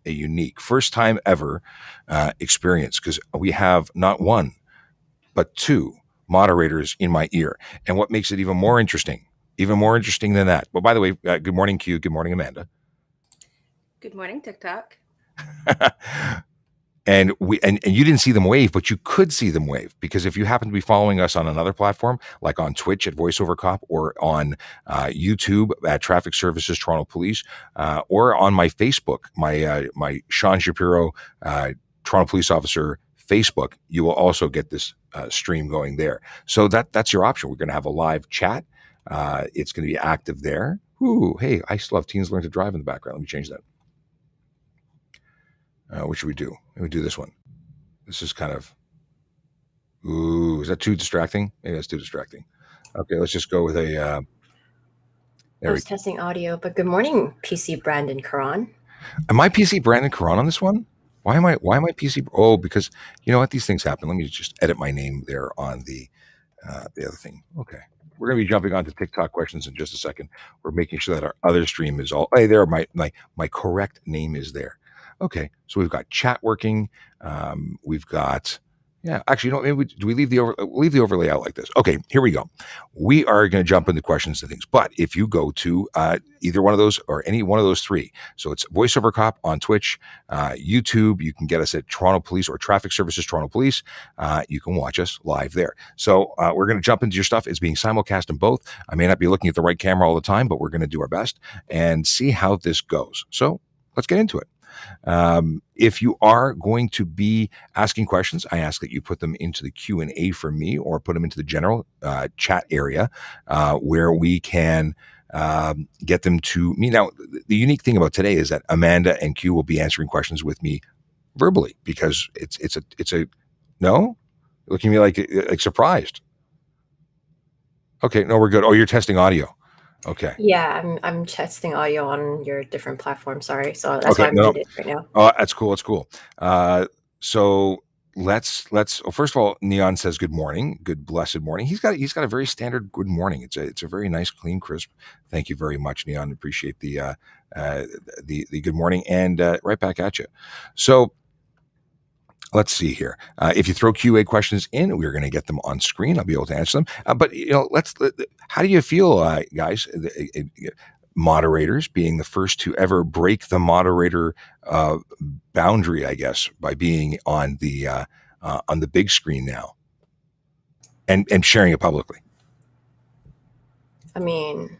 a unique first time ever experience, because we have not one, but two moderators in my ear. And what makes it even more interesting than that. Well, by the way, good morning, Q. Good morning, Amanda. Good morning, TikTok. And you didn't see them wave, but you could see them wave, because if you happen to be following us on another platform, like on Twitch at VoiceOver Cop, or on YouTube at Traffic Services Toronto Police, or on my Facebook, my Sean Shapiro Toronto Police Officer Facebook, you will also get this stream going there. So that's your option. We're going to have a live chat. It's going to be active there. Ooh, hey, I still have Teens Learn to Drive in the background. Let me change that. What should we do? Let me do this one. This is kind of, ooh, is that too distracting? Maybe that's too distracting. Okay, let's just go with a, I was testing audio, but good morning, PC Brandon Karan. Am I PC Brandon Karan on this one? Why am I PC? Oh, because you know what? These things happen. Let me just edit my name there on the other thing. Okay. We're going to be jumping onto TikTok questions in just a second. We're making sure that our other stream is all, hey, there, my correct name is there. Okay, so we've got chat working. We've got, yeah, actually, you know, maybe do we leave the overlay out like this? Okay, here we go. We are going to jump into questions and things. But if you go to either one of those or any one of those three, so it's VoiceOver Cop on Twitch, YouTube, you can get us at Toronto Police or Traffic Services Toronto Police. You can watch us live there. So we're going to jump into your stuff. It's being simulcast in both. I may not be looking at the right camera all the time, but we're going to do our best and see how this goes. So let's get into it. If you are going to be asking questions, I ask that you put them into the Q&A for me, or put them into the general chat area where we can get them to me. Now, the unique thing about today is that Amanda and Q will be answering questions with me verbally, because it's a no? Looking at me like surprised. Okay, no, we're good. Oh, you're testing audio. Okay. Yeah, I'm testing audio on your different platforms. Sorry, so that's why I'm muted right now. Oh, that's cool. That's cool. So let's. Well, first of all, Neon says good morning, good blessed morning. He's got a very standard good morning. It's a very nice, clean, crisp. Thank you very much, Neon. Appreciate the good morning, and right back at you. So let's see here. If you throw QA questions in, we're going to get them on screen. I'll be able to answer them. But you know, how do you feel, guys? Moderators being the first to ever break the moderator boundary, I guess, by being on the big screen now and sharing it publicly. I mean,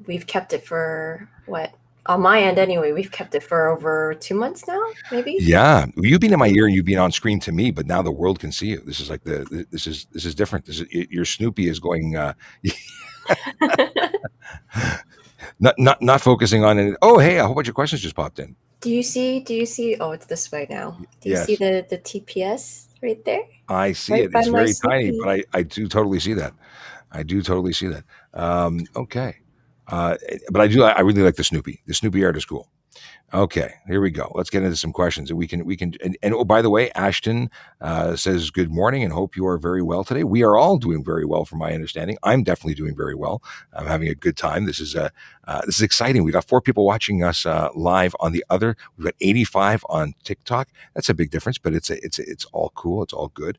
we've kept it for what? On my end, anyway, we've kept it for over 2 months now, maybe. Yeah, you've been in my ear and you've been on screen to me, but now the world can see you. This is like this is different. Your Snoopy is going. Not focusing on it. Oh, hey, a whole bunch of questions just popped in. Do you see? Oh, it's this way now. Do you see the TPS right there? I see it. It's very tiny, but I do totally see that. Okay. But I really like the Snoopy. The Snoopy art is cool. Okay, here we go. Let's get into some questions. And we can and oh, by the way, Ashton says good morning and hope you are very well today. We are all doing very well, from my understanding. I'm definitely doing very well. I'm having a good time. This is exciting. We got 4 people watching us live on the other. We've got 85 on TikTok. That's a big difference, but it's all cool. It's all good.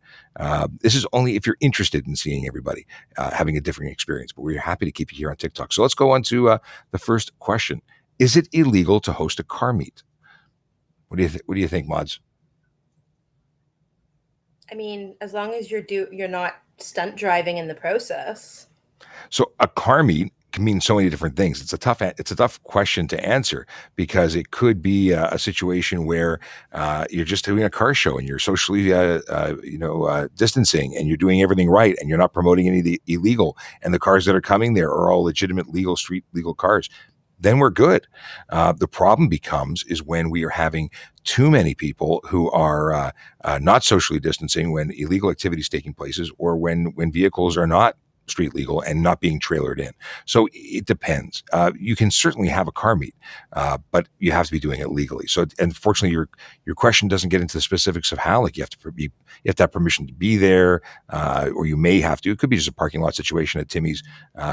This is only if you're interested in seeing everybody having a different experience. But we're happy to keep you here on TikTok. So let's go on to the first question. Is it illegal to host a car meet? What do you think, Mods? I mean, as long as you're not stunt driving in the process. So a car meet can mean so many different things. It's a tough question to answer, because it could be a situation where you're just doing a car show and you're socially distancing and you're doing everything right and you're not promoting any of the illegal, and the cars that are coming there are all legitimate, legal, street legal cars. Then we're good. The problem is when we are having too many people who are not socially distancing, when illegal activity is taking place, or when vehicles are not street legal and not being trailered in. So it depends. You can certainly have a car meet, but you have to be doing it legally. So unfortunately, your question doesn't get into the specifics of how. Like you have to have permission to be there, or you may have to. It could be just a parking lot situation at Timmy's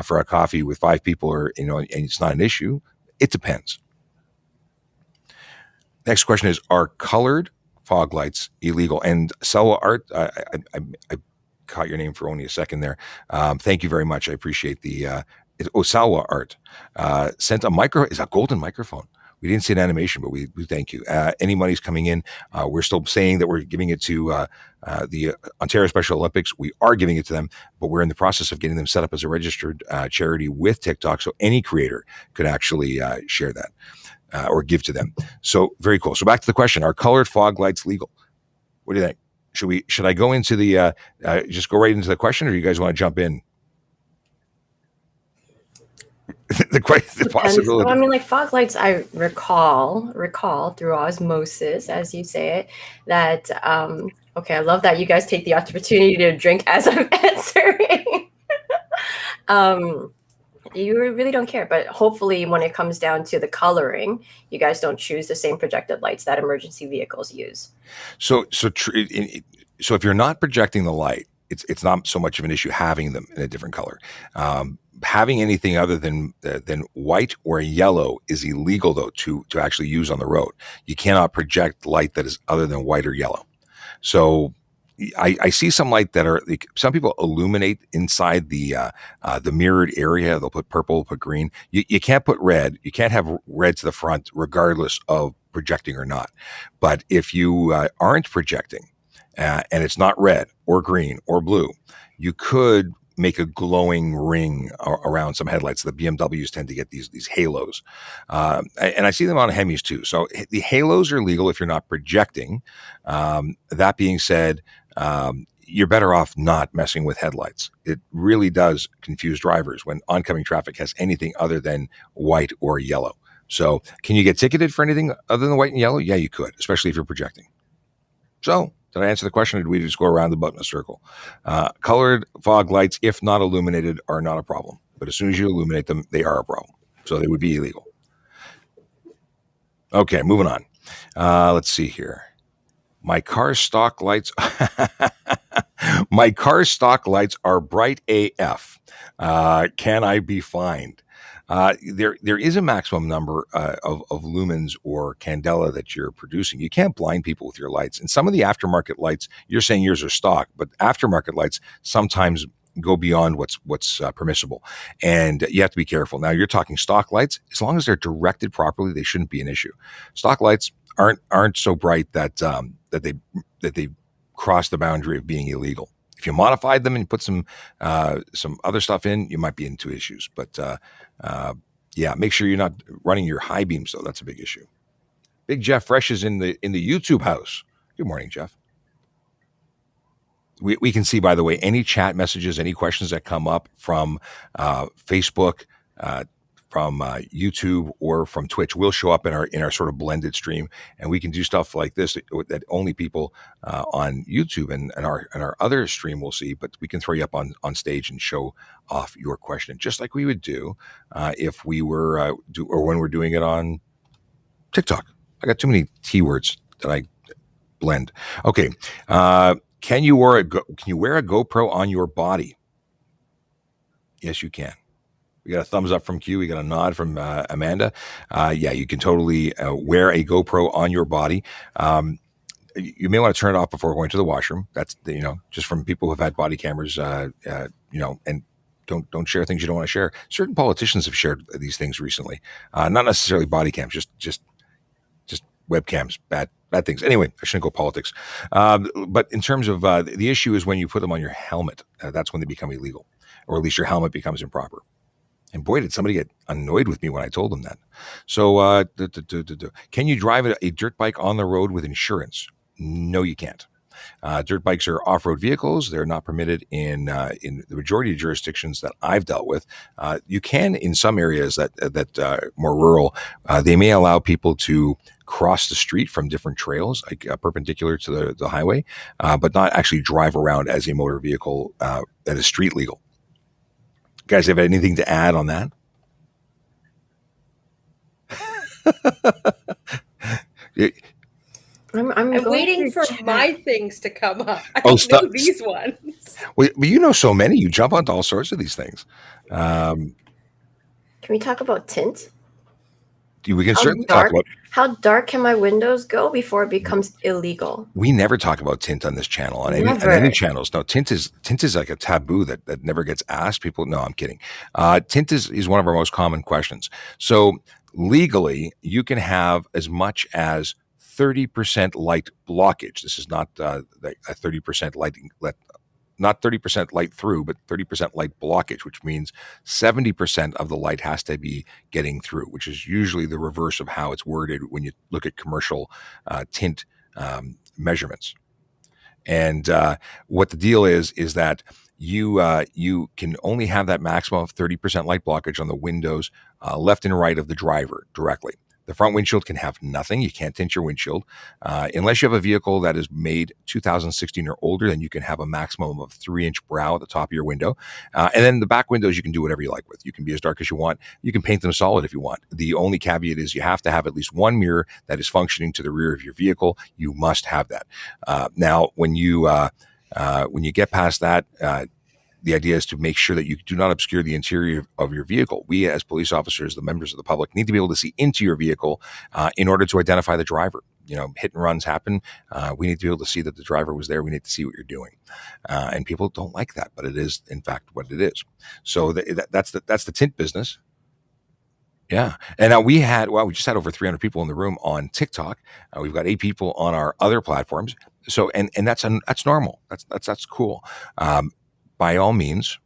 for a coffee with 5 people, or and it's not an issue. It depends. Next question is: are colored fog lights illegal? And Selwa Art, I caught your name for only a second there. Thank you very much. I appreciate the Osawa Art sent is a golden microphone. We didn't see an animation, but we thank you. Any money's coming in. We're still saying that we're giving it to the Ontario Special Olympics. We are giving it to them, but we're in the process of getting them set up as a registered charity with TikTok, so any creator could actually share that or give to them. So very cool. So back to the question: are colored fog lights legal? What do you think? Should I go into the just go right into the question, or do you guys want to jump in? the possibility. I mean, like fog lights, I recall through osmosis, as you say it, that okay, I love that you guys take the opportunity to drink as I'm answering. You really don't care, but hopefully when it comes down to the coloring, you guys don't choose the same projected lights that emergency vehicles use. So if you're not projecting the light, it's not so much of an issue having them in a different color. Having anything other than white or yellow is illegal, though, to actually use on the road. You cannot project light that is other than white or yellow. So I see some light that are like, some people illuminate inside the mirrored area. They'll put purple, put green. You can't put red. You can't have red to the front, regardless of projecting or not. But if you aren't projecting and it's not red or green or blue, you could make a glowing ring around some headlights. The BMWs tend to get these halos. And I see them on Hemis too. So the halos are legal if you're not projecting. That being said, you're better off not messing with headlights. It really does confuse drivers when oncoming traffic has anything other than white or yellow. So can you get ticketed for anything other than white and yellow? Yeah, you could, especially if you're projecting. So did I answer the question, or did we just go around the button in a circle? Colored fog lights, if not illuminated, are not a problem. But as soon as you illuminate them, they are a problem. So they would be illegal. Okay, moving on. Let's see here. My car stock lights are bright AF. Can I be fined? There is a maximum number of lumens or candela that you're producing. You can't blind people with your lights. And some of the aftermarket lights, you're saying yours are stock, but aftermarket lights sometimes go beyond what's permissible, and you have to be careful. Now, you're talking stock lights. As long as they're directed properly, they shouldn't be an issue. Stock lights aren't so bright that they cross the boundary of being illegal. If you modified them and put some other stuff in, you might be into issues. But yeah, make sure you're not running your high beams, though. That's a big issue. Big Jeff Fresh is in the YouTube house. Good morning, Jeff. We can see, by the way, any chat messages, any questions that come up from Facebook, from YouTube, or from Twitch will show up in our sort of blended stream, and we can do stuff like this that only people on YouTube and our other stream will see. But we can throw you up on stage and show off your question, just like we would do if we were or when we're doing it on TikTok. I got too many T words that I blend. Okay, can you wear a GoPro on your body? Yes, you can. We got a thumbs up from Q. We got a nod from Amanda. Yeah, you can totally wear a GoPro on your body. You may want to turn it off before going to the washroom. That's just from people who have had body cameras. And don't share things you don't want to share. Certain politicians have shared these things recently. Not necessarily body cams, just webcams, bad things. Anyway, I shouldn't go politics. But in terms of the issue is when you put them on your helmet. That's when they become illegal, or at least your helmet becomes improper. And boy, did somebody get annoyed with me when I told them that. So can you drive a dirt bike on the road with insurance? No, you can't. Dirt bikes are off-road vehicles. They're not permitted in the majority of jurisdictions that I've dealt with. You can in some areas that more rural. They may allow people to cross the street from different trails, like perpendicular to the highway, but not actually drive around as a motor vehicle that is street legal. Guys, have anything to add on that? I'm waiting for my things to come up. I know these ones. Well, you know so many. You jump onto all sorts of these things. Can we talk about tint? We can certainly talk about. How dark can my windows go before it becomes illegal? We never talk about tint on this channel, on any channels. No, tint is like a taboo that never gets asked. People, no, I'm kidding. Tint is one of our most common questions. So legally, you can have as much as 30% light blockage. This is not a 30% lighting, not 30% light through, but 30% light blockage, which means 70% of the light has to be getting through, which is usually the reverse of how it's worded when you look at commercial tint measurements. And what the deal is that you can only have that maximum of 30% light blockage on the windows left and right of the driver directly. The front windshield can have nothing. You can't tint your windshield. Unless you have a vehicle that is made 2016 or older, then you can have a maximum of 3-inch brow at the top of your window. And then the back windows, you can do whatever you like with. You can be as dark as you want. You can paint them solid if you want. The only caveat is you have to have at least one mirror that is functioning to the rear of your vehicle. You must have that. Now, when you get past that, the idea is to make sure that you do not obscure the interior of your vehicle. We, as police officers, the members of the public, need to be able to see into your vehicle in order to identify the driver. Hit and runs happen. We need to be able to see that the driver was there. We need to see what you're doing. And people don't like that, but it is, in fact, what it is. So that's the tint business. Yeah. And we just had over 300 people in the room on TikTok. We've got 8 people on our other platforms. So, and that's normal. That's cool. By all means,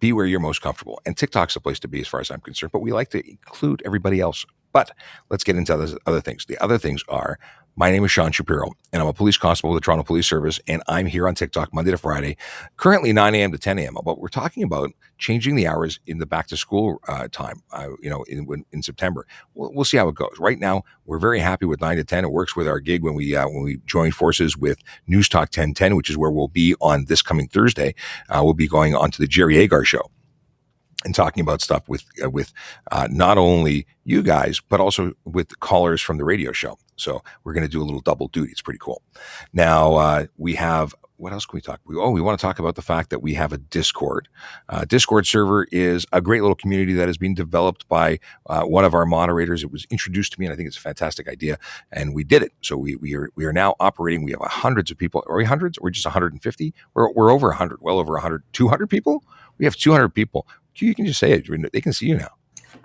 be where you're most comfortable. And TikTok's the place to be as far as I'm concerned, but we like to include everybody else. But let's get into other things. The other things are, my name is Sean Shapiro, and I'm a police constable with the Toronto Police Service, and I'm here on TikTok Monday to Friday, currently 9 a.m. to 10 a.m. But we're talking about changing the hours in the back to school time, in September. We'll see how it goes. Right now, we're very happy with 9 to 10. It works with our gig when we join forces with News Talk 1010, which is where we'll be on this coming Thursday. We'll be going on to the Jerry Agar show and talking about stuff with not only you guys, but also with callers from the radio show. So we're going to do a little double duty. It's pretty cool. Now, we have, what else can we talk? We want to talk about the fact that we have a Discord. Discord server is a great little community that has been developed by one of our moderators. It was introduced to me, and I think it's a fantastic idea, and we did it. So we are now operating. We have hundreds of people. Are we hundreds? Or just 150? We're over 100, well over 100, 200 people? We have 200 people. You can just say it. They can see you now.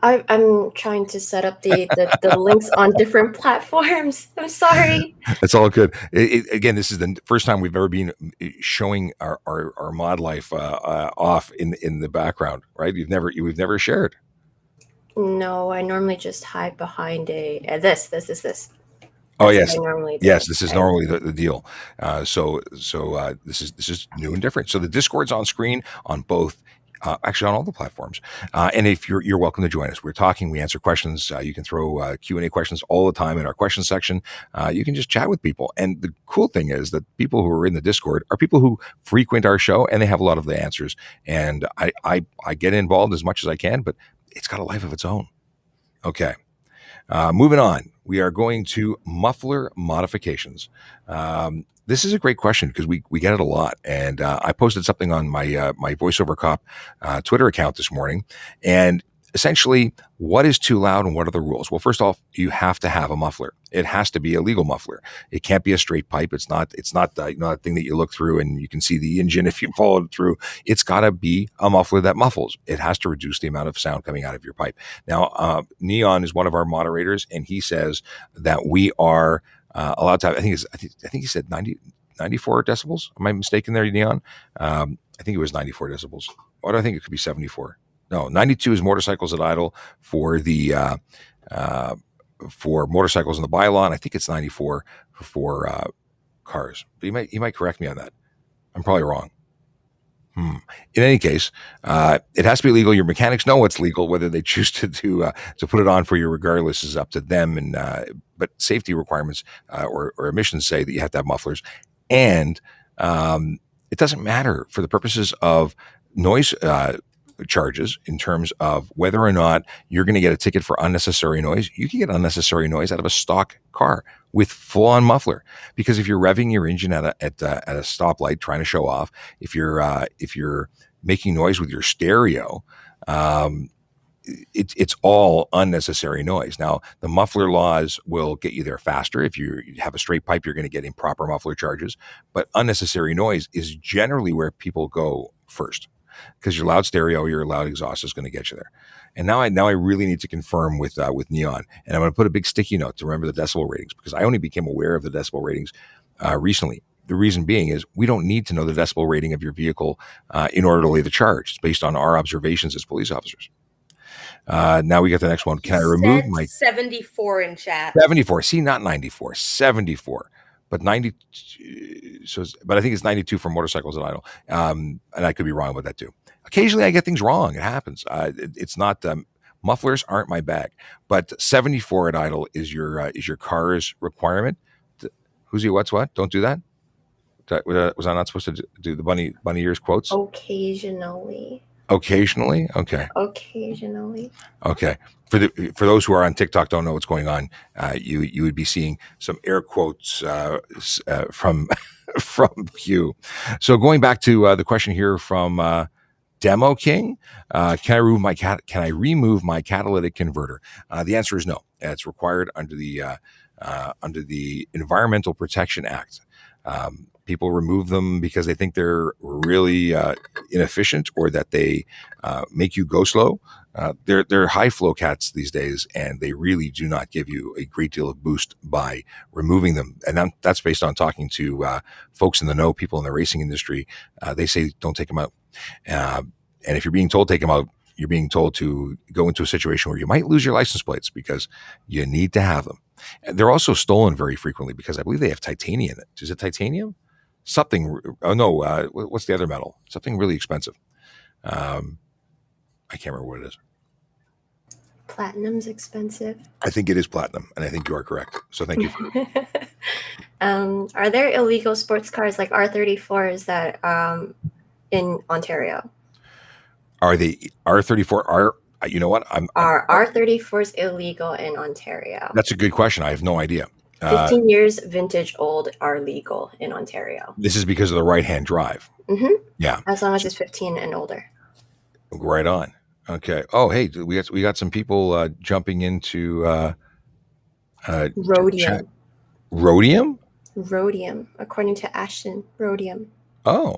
I'm trying to set up the links on different platforms. I'm sorry. It's all good. Again, this is the first time we've ever been showing our mod life off in the background, right? We've never shared. No, I normally just hide behind this. Oh yes, yes. This is normally the deal. So this is new and different. So the Discord's on screen on both. Actually, on all the platforms. And if you're welcome to join us. We're talking, we answer questions. You can throw Q&A questions all the time in our question section. You can just chat with people. And the cool thing is that people who are in the Discord are people who frequent our show, and they have a lot of the answers. And I get involved as much as I can, but it's got a life of its own. Okay. Moving on. We are going to Muffler Modifications. This is a great question because we get it a lot. And I posted something on my my VoiceOver Cop Twitter account this morning. And essentially, what is too loud and what are the rules? Well, first off, you have to have a muffler. It has to be a legal muffler. It can't be a straight pipe. It's not that thing that you look through and you can see the engine if you follow it through. It's got to be a muffler that muffles. It has to reduce the amount of sound coming out of your pipe. Now, Neon is one of our moderators, and he says that we are allowed to have, I think he said 94 decibels. Am I mistaken there, Neon? I think it was 94 decibels. Why do I think it could be 74? No, 92 is motorcycles at idle for the for motorcycles in the bylaw, and I think it's 94 for cars. But you might correct me on that. I'm probably wrong. In any case, it has to be legal. Your mechanics know what's legal. Whether they choose to put it on for you, regardless, is up to them. And but safety requirements or emissions say that you have to have mufflers, and it doesn't matter for the purposes of noise charges in terms of whether or not you're going to get a ticket for unnecessary noise. You can get unnecessary noise out of a stock car with full-on muffler, because if you're revving your engine at a stoplight trying to show off, if you're making noise with your stereo, it's all unnecessary noise. Now, the muffler laws will get you there faster. If you have a straight pipe, you're going to get improper muffler charges. But unnecessary noise is generally where people go first, because your loud stereo, your loud exhaust is going to get you there. And now I really need to confirm with Neon, and I'm going to put a big sticky note to remember the decibel ratings, because I only became aware of the decibel ratings recently. The reason being is we don't need to know the decibel rating of your vehicle in order to lay the charge. It's based on our observations as police officers. Now we got the next one. Can I remove my 74 in chat? 74? See, not 94, 74, but 90. So, but I think it's 92 for motorcycles at idle. And I could be wrong about that too. Occasionally, I get things wrong. It happens. It's not mufflers aren't my bag, but 74 at idle is your car's requirement. Who's your what's what? Don't do that. Was I not supposed to do the bunny ears quotes? Occasionally. Occasionally? Okay. Occasionally. Okay. For those who are on TikTok don't know what's going on, you would be seeing some air quotes from Hugh. So going back to the question here from Demo King, can I remove my catalytic converter? The answer is no. It's required under the Environmental Protection Act. People remove them because they think they're really inefficient, or that they make you go slow. They're high flow cats these days, and they really do not give you a great deal of boost by removing them. And that's based on talking to folks in the know, people in the racing industry. They say don't take them out. And if you're being told take them out, you're being told to go into a situation where you might lose your license plates because you need to have them. And they're also stolen very frequently because I believe they have titanium in it. Is it titanium? Something. Oh no. What's the other metal? Something really expensive. I can't remember what it is. Platinum's expensive. I think it is platinum, and I think you are correct. So thank you. Are there illegal sports cars like R34s that in Ontario? Are they R34? You know what? Are R34s illegal in Ontario? That's a good question. I have no idea. 15 years vintage old are legal in Ontario. This is because of the right-hand drive. Mm-hmm. Yeah. As long as it's 15 and older. Right on. Okay. Oh, hey, we got some people jumping into rhodium. Rhodium? Rhodium, according to Ashton. Rhodium. Oh,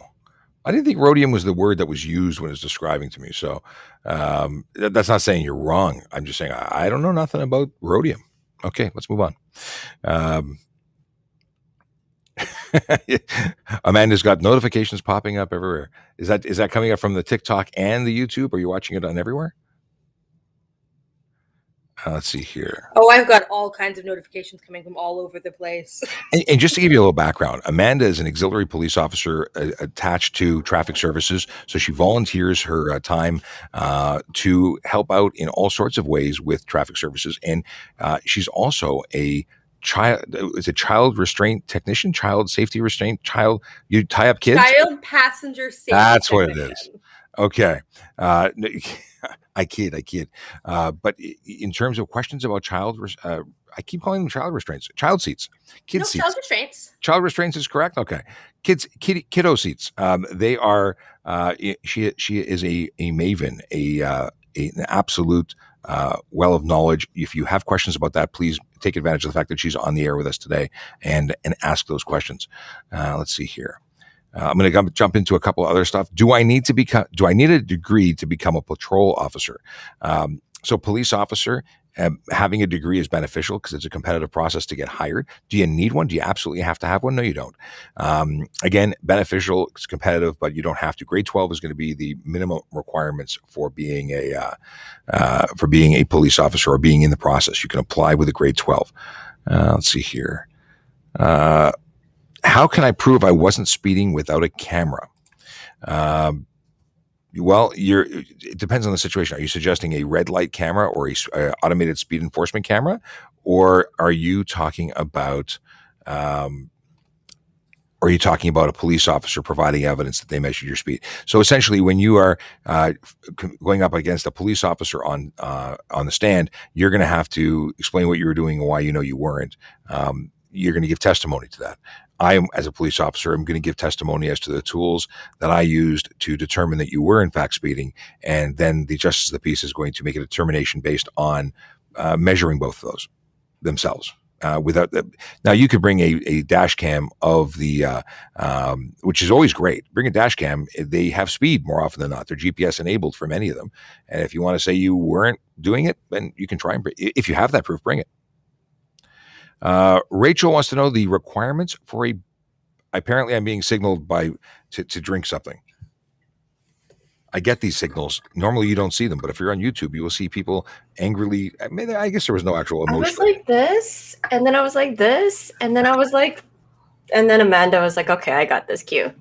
I didn't think rhodium was the word that was used when it was describing to me. So that's not saying you're wrong. I'm just saying I don't know nothing about rhodium. Okay, let's move on. Amanda's got notifications popping up everywhere. Is that coming up from the TikTok and the YouTube? Are you watching it on everywhere? Let's see here. Oh, I've got all kinds of notifications coming from all over the place. And just to give you a little background, Amanda is an auxiliary police officer attached to traffic services. So she volunteers her time to help out in all sorts of ways with traffic services. And she's also a child restraint technician, child safety restraint, you tie up kids? Child passenger safety That's technician. what it is. Okay. I kid. But in terms of questions about I keep calling them child restraints, child seats, kids seats. Child restraints. Child restraints is correct. Okay. Kiddo seats. They are, she is a maven, an absolute well of knowledge. If you have questions about that, please take advantage of the fact that she's on the air with us today and ask those questions. Let's see here. I'm going to jump into a couple other stuff. Do I need a degree to become a patrol officer? So police officer, having a degree is beneficial because it's a competitive process to get hired. Do you need one? Do you absolutely have to have one? No, you don't. Again, beneficial, it's competitive, but you don't have to. Grade 12 is going to be the minimum requirements for being a police officer or being in the process. You can apply with a grade 12. Let's see here. How can I prove I wasn't speeding without a camera? Well, it depends on the situation. Are you suggesting a red light camera or a automated speed enforcement camera, or are you talking about a police officer providing evidence that they measured your speed? So essentially, when you are going up against a police officer on the stand, you're going to have to explain what you were doing and why you know you weren't. you're going to give testimony to that. I am, as a police officer, I'm going to give testimony as to the tools that I used to determine that you were in fact speeding, and then the justice of the peace is going to make a determination based on measuring both of those themselves. Without the, now you could bring a dash cam of the which is always great. Bring a dash cam. They have speed more often than not. They're GPS enabled for many of them. And if you want to say you weren't doing it, then you can try and if you have that proof, bring it. Rachel wants to know the requirements for a. Apparently, I'm being signaled to drink something. I get these signals. Normally, you don't see them, but if you're on YouTube, you will see people angrily. I mean, I guess there was no actual emotion. I was like this, and then I was like this, and then I was like, and then Amanda was like, "Okay, I got this cue."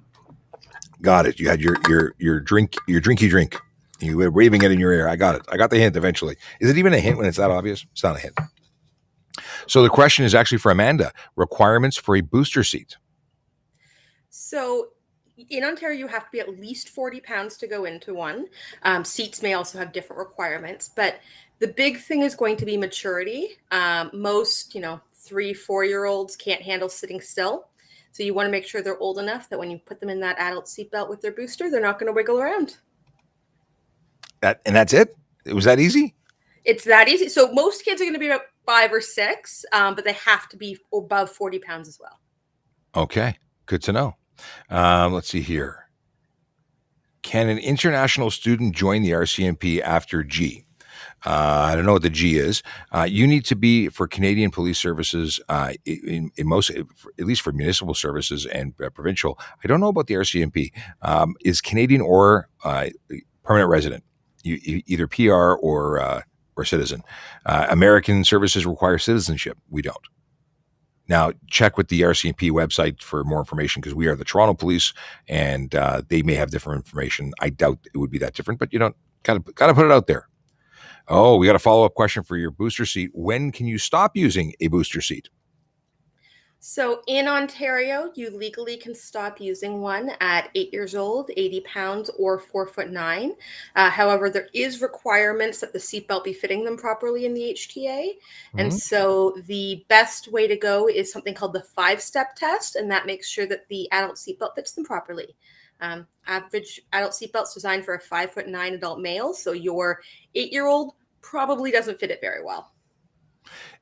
Got it. You had your drinky drink. You were waving it in your ear. I got it. I got the hint eventually. Is it even a hint when it's that obvious? It's not a hint. So the question is actually for Amanda. Requirements for a booster seat. So in Ontario, you have to be at least 40 pounds to go into one. Seats may also have different requirements, but the big thing is going to be maturity. Most, 3-4-year-olds can't handle sitting still. So you want to make sure they're old enough that when you put them in that adult seatbelt with their booster, they're not going to wiggle around. And that's it? It was that easy? It's that easy. So most kids are going to be about 5 or 6, but they have to be above 40 pounds as well. Okay, good to know. Let's see here. Can an international student join the RCMP after G? I don't know what the G is. You need to be for Canadian police services, in most, at least for municipal services and provincial. I don't know about the RCMP. Is Canadian or permanent resident, either PR or citizen. American services require citizenship. We don't. Now, check with the RCMP website for more information because we are the Toronto Police, and they may have different information. I doubt it would be that different, but gotta put it out there. Oh, we got a follow-up question for your booster seat. When can you stop using a booster seat? So in Ontario, you legally can stop using one at 8 years old, 80 pounds, or 4'9". However, there is requirements that the seatbelt be fitting them properly in the HTA. And so the best way to go is something called the 5-step test, and that makes sure that the adult seatbelt fits them properly. Average adult seatbelt's designed for a 5'9" adult male, so your 8-year-old probably doesn't fit it very well.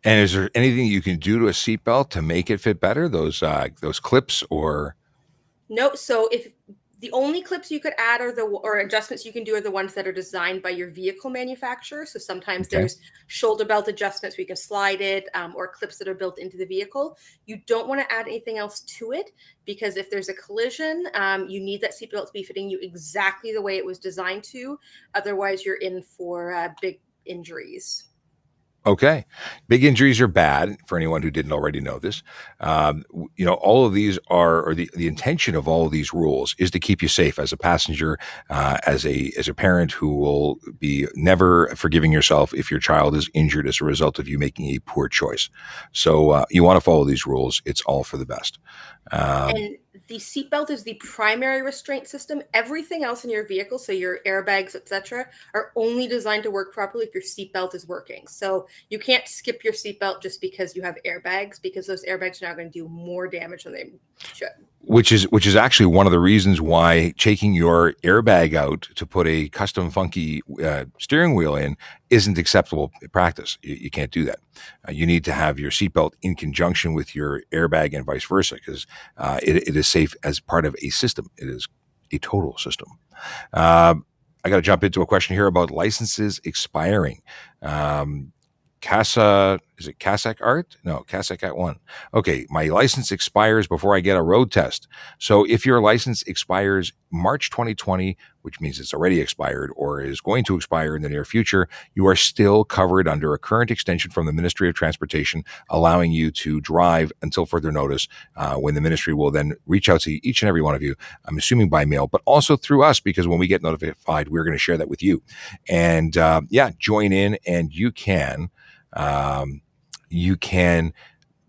And is there anything you can do to a seatbelt to make it fit better? Those clips or? No. So if the only clips you could add or adjustments you can do are the ones that are designed by your vehicle manufacturer. So sometimes there's shoulder belt adjustments where you can slide it, or clips that are built into the vehicle. You don't want to add anything else to it because if there's a collision, you need that seatbelt to be fitting you exactly the way it was designed to. Otherwise, you're in for big injuries. Okay. Big injuries are bad for anyone who didn't already know this. All of these or the intention of all of these rules is to keep you safe as a passenger, as a parent who will be never forgiving yourself if your child is injured as a result of you making a poor choice. So you want to follow these rules. It's all for the best. And the seatbelt is the primary restraint system. Everything else in your vehicle, so your airbags, etc., are only designed to work properly if your seatbelt is working. So you can't skip your seatbelt just because you have airbags, because those airbags are now going to do more damage than they should. Which is actually one of the reasons why taking your airbag out to put a custom funky steering wheel in isn't acceptable practice. You can't do that. You need to have your seatbelt in conjunction with your airbag and vice versa, because it is safe as part of a system. It is a total system. I got to jump into a question here about licenses expiring. Is it Cassac Art? No, Cassac at 1. Okay, my license expires before I get a road test. So if your license expires March 2020, which means it's already expired or is going to expire in the near future, you are still covered under a current extension from the Ministry of Transportation, allowing you to drive until further notice, when the ministry will then reach out to each and every one of you, I'm assuming by mail, but also through us, because when we get notified, we're going to share that with you. And join in, and you can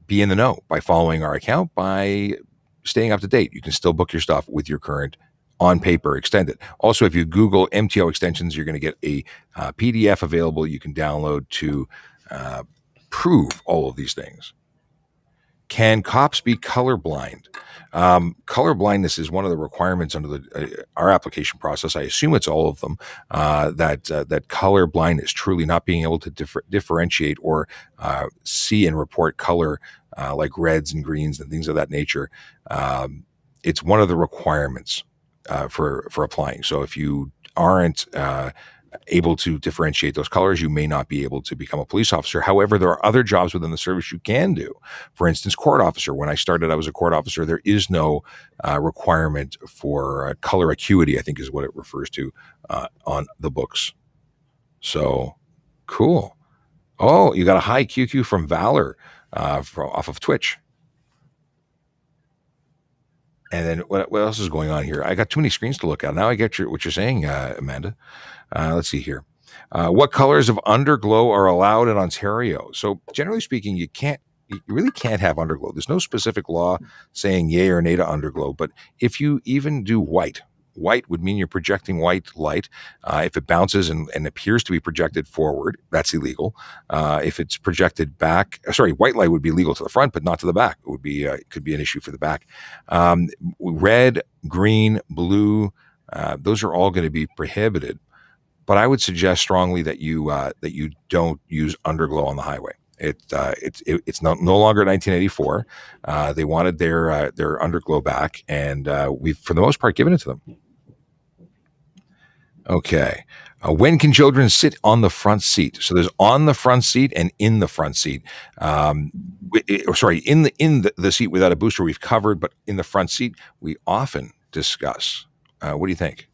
be in the know by following our account, by staying up to date. You can still book your stuff with your current on paper extended. Also, if you Google MTO extensions, you're going to get a PDF available you can download to prove all of these things. Can cops be colorblind? Colorblindness is one of the requirements under our application process. I assume it's all of them. That colorblind is truly not being able to differentiate or see and report color like reds and greens and things of that nature. It's one of the requirements for applying. So if you aren't able to differentiate those colors, you may not be able to become a police officer. However, there are other jobs within the service you can do. For instance, court officer. When I started, I was a court officer. There is no requirement for color acuity, I think is what it refers to on the books. So cool. Oh, you got a high QQ from Valor off of Twitch. And then what else is going on here? I got too many screens to look at. Now I get what you're saying, Amanda. Let's see here. What colors of underglow are allowed in Ontario? So generally speaking, you really can't have underglow. There's no specific law saying yay or nay to underglow. But if you even do white would mean you're projecting white light. If it bounces and appears to be projected forward, that's illegal. If it's projected back, white light would be legal to the front, but not to the back. It would be could be an issue for the back. Red, green, blue, those are all going to be prohibited. But I would suggest strongly that you don't use underglow on the highway. It's no longer 1984. They wanted their underglow back, and we've for the most part given it to them. Okay. When can children sit on the front seat? So there's on the front seat and in the front seat. In the seat without a booster we've covered, but in the front seat we often discuss. What do you think?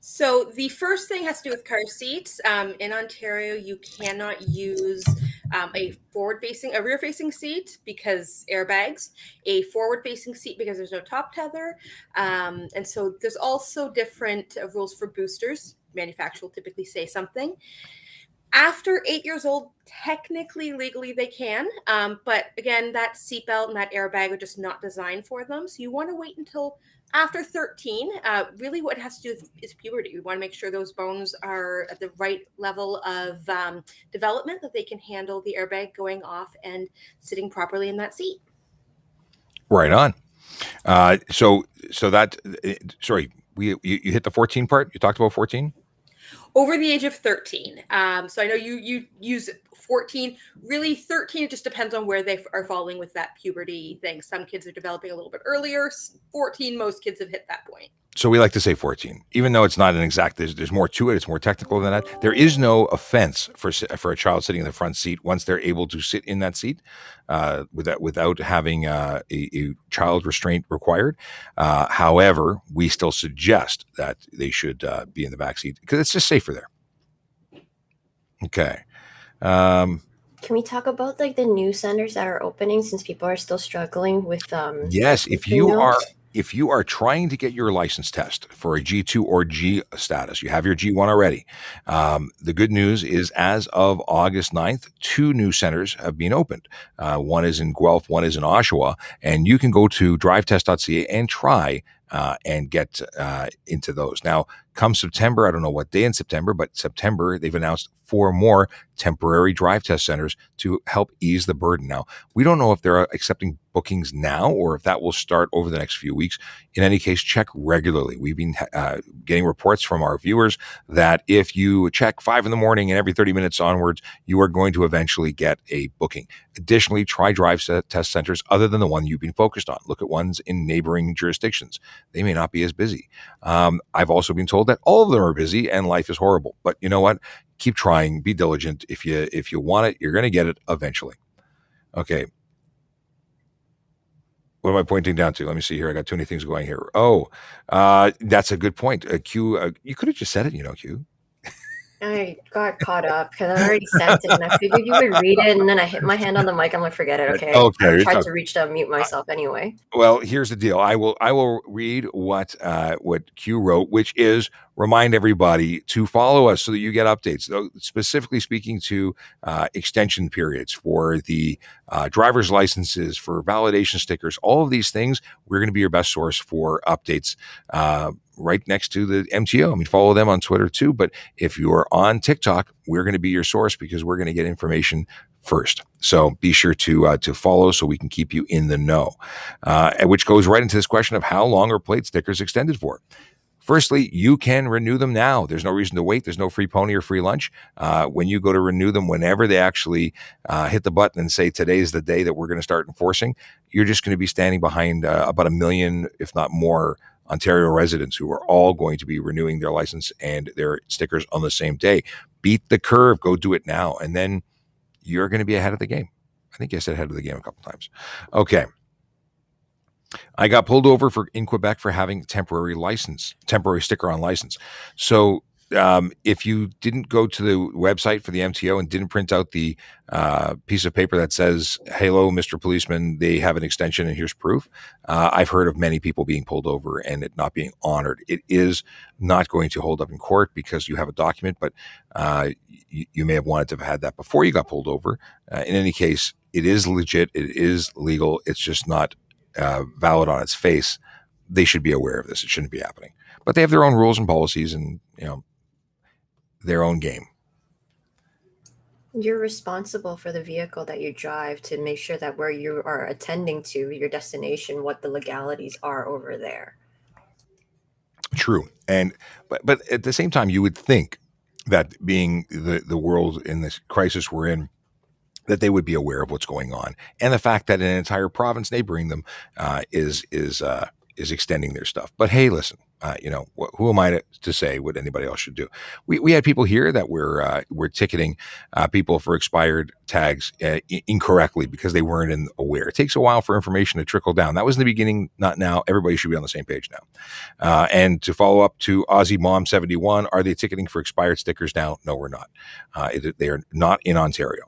So the first thing has to do with car seats. In Ontario, you cannot use a rear-facing seat because airbags, a forward-facing seat because there's no top tether. And so there's also different rules for boosters. Manufacturer will typically say something. After 8 years old, technically, legally, they can. But again, that seatbelt and that airbag are just not designed for them. So you want to wait until after 13. Really what it has to do is puberty. We want to make sure those bones are at the right level of development that they can handle the airbag going off and sitting properly in that seat. Right on. You hit the 14 part? You talked about 14? Over the age of 13. So I know you use 14. Really, 13, it just depends on where they are falling with that puberty thing. Some kids are developing a little bit earlier. 14, most kids have hit that point. So we like to say 14, even though it's not an exact, there's more to it. It's more technical than that. There is no offense for a child sitting in the front seat once they're able to sit in that seat without having a child restraint required. However, we still suggest that they should be in the back seat because it's just safer there. Okay. Can we talk about like the new centers that are opening since people are still struggling with yes, if you are trying to get your license test for a G2 or G status, you have your G1 already. The good news is as of August 9th, 2 new centers have been opened. One is in Guelph, one is in Oshawa, and you can go to drivetest.ca and try and get into those. Now, come September, I don't know what day in September, but September, they've announced 4 more temporary drive test centers to help ease the burden. Now, we don't know if they're accepting bookings now or if that will start over the next few weeks. In any case, check regularly. We've been getting reports from our viewers that if you check 5 in the morning and every 30 minutes onwards, you are going to eventually get a booking. Additionally, try drive test centers other than the one you've been focused on. Look at ones in neighboring jurisdictions. They may not be as busy. I've also been told that all of them are busy and life is horrible. But you know what? Keep trying. Be diligent. If you want it, you're going to get it eventually. Okay. What am I pointing down to? Let me see here. I got too many things going here. Oh, that's a good point. Q, you could have just said it, Q. I got caught up because I already sent it and I figured you would read it, and then I hit my hand on the mic. I'm like, forget it. Okay. I tried to reach to mute myself anyway. Well, here's the deal. I will read what Q wrote, which is remind everybody to follow us so that you get updates. So specifically speaking to extension periods for the driver's licenses, for validation stickers, all of these things, we're going to be your best source for updates. Right next to the MTO. I mean, follow them on Twitter too. But if you're on TikTok, we're going to be your source because we're going to get information first. So be sure to follow so we can keep you in the know, which goes right into this question of how long are plate stickers extended for? Firstly, you can renew them now. There's no reason to wait. There's no free pony or free lunch. When you go to renew them, whenever they actually hit the button and say today's the day that we're going to start enforcing, you're just going to be standing behind about 1 million, if not more, Ontario residents who are all going to be renewing their license and their stickers on the same day. Beat the curve. Go do it now. And then you're going to be ahead of the game. I think I said ahead of the game a couple times. Okay. I got pulled over in Quebec for having temporary sticker on license. So if you didn't go to the website for the MTO and didn't print out the piece of paper that says, hello, Mr. Policeman, they have an extension and here's proof. I've heard of many people being pulled over and it not being honored. It is not going to hold up in court because you have a document, but you may have wanted to have had that before you got pulled over. In any case, it is legit. It is legal. It's just not valid on its face. They should be aware of this. It shouldn't be happening, but they have their own rules and policies and, their own game. You're responsible for the vehicle that you drive to make sure that where you are attending to your destination, what the legalities are over there. True. And, but at the same time, you would think that being the world in this crisis we're in, that they would be aware of what's going on, and the fact that an entire province neighboring them is extending their stuff. But hey, listen, who am I to say what anybody else should do? We had people here that were ticketing people for expired tags incorrectly because they weren't aware. It takes a while for information to trickle down. That was in the beginning, not now. Everybody should be on the same page now. And to follow up to Aussie Mom 71, are they ticketing for expired stickers now? No, we're not. They are not in Ontario.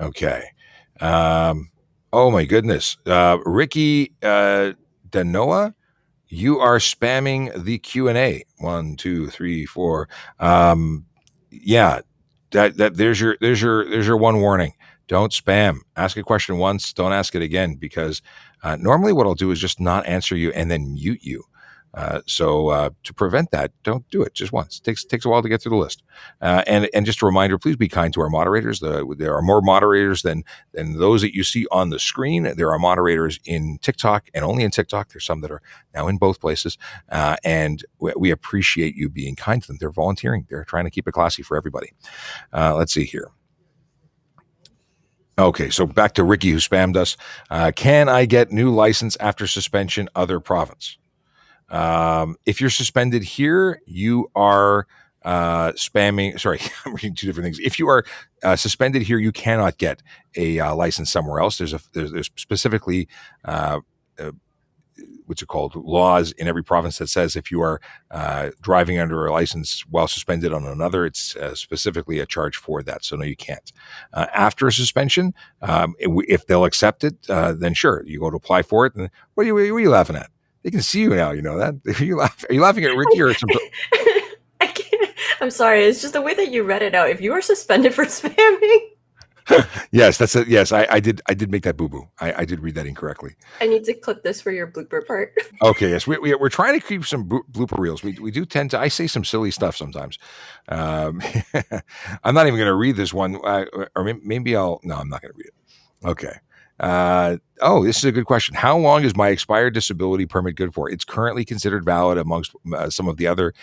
Okay. Oh my goodness. Ricky Danoa, you are spamming the Q&A. 1, 2, 3, 4. Yeah. There's your one warning. Don't spam. Ask a question once, don't ask it again, because normally what I'll do is just not answer you and then mute you. So to prevent that, don't do it just once. It takes a while to get through the list. And just a reminder, please be kind to our moderators. There are more moderators than those that you see on the screen. There are moderators in TikTok and only in TikTok. There's some that are now in both places. And we appreciate you being kind to them. They're volunteering. They're trying to keep it classy for everybody. Let's see here. Okay, so back to Ricky who spammed us. Can I get new license after suspension other province? If you're suspended here, you are spamming. Sorry, I'm reading two different things. If you are suspended here, you cannot get a license somewhere else. There's specifically what's it called, laws in every province that says if you are driving under a license while suspended on another, it's specifically a charge for that. So no, you can't. After a suspension, if they'll accept it, then sure, you go to apply for it. And what are you laughing at? They can see you now. You know that. Are you laughing at Ricky or some? I can't. I'm sorry. It's just the way that you read it out. If you are suspended for spamming. Yes, that's it. Yes, I did make that boo-boo. I did read that incorrectly. I need to clip this for your blooper part. Okay, yes, we're trying to keep some blooper reels. We do tend to. I say some silly stuff sometimes. I'm not even going to read this one, or maybe I'll. No, I'm not going to read it. Okay. This is a good question. How long is my expired disability permit good for? It's currently considered valid amongst some of the other